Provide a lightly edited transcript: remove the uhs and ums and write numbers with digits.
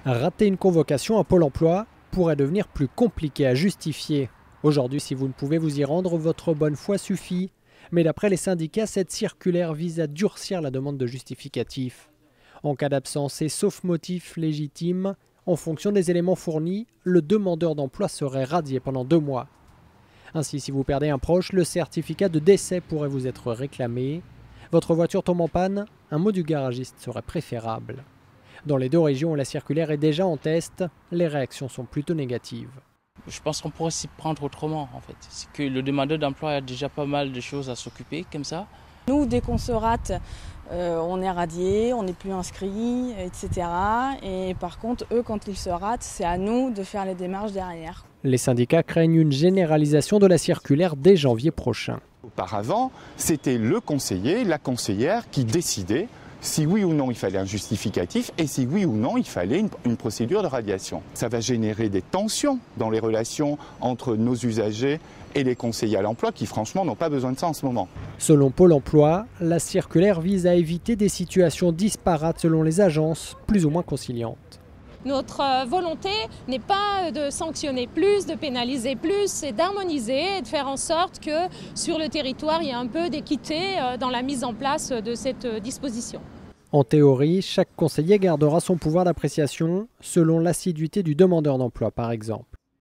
Rater une convocation à Pôle emploi pourrait devenir plus compliqué à justifier. Aujourd'hui, si vous ne pouvez vous y rendre, votre bonne foi suffit. Mais d'après les syndicats, cette circulaire vise à durcir la demande de justificatif. En cas d'absence et sauf motif légitime, en fonction des éléments fournis, le demandeur d'emploi serait radié pendant 2 mois. Ainsi, si vous perdez un proche, le certificat de décès pourrait vous être réclamé. Votre voiture tombe en panne, un mot du garagiste serait préférable. Dans les 2 régions où la circulaire est déjà en test, les réactions sont plutôt négatives. Je pense qu'on pourrait s'y prendre autrement en fait. C'est que le demandeur d'emploi a déjà pas mal de choses à s'occuper comme ça. Nous, dès qu'on se rate, on est radié, on n'est plus inscrit, etc. Et par contre, eux, quand ils se ratent, c'est à nous de faire les démarches derrière. Les syndicats craignent une généralisation de la circulaire dès janvier prochain. Auparavant, c'était le conseiller, la conseillère qui décidait si oui ou non il fallait un justificatif et si oui ou non il fallait une procédure de radiation. Ça va générer des tensions dans les relations entre nos usagers et les conseillers à l'emploi qui franchement n'ont pas besoin de ça en ce moment. Selon Pôle emploi, la circulaire vise à éviter des situations disparates selon les agences, plus ou moins conciliantes. Notre volonté n'est pas de sanctionner plus, de pénaliser plus, c'est d'harmoniser et de faire en sorte que sur le territoire, il y ait un peu d'équité dans la mise en place de cette disposition. En théorie, chaque conseiller gardera son pouvoir d'appréciation selon l'assiduité du demandeur d'emploi, par exemple.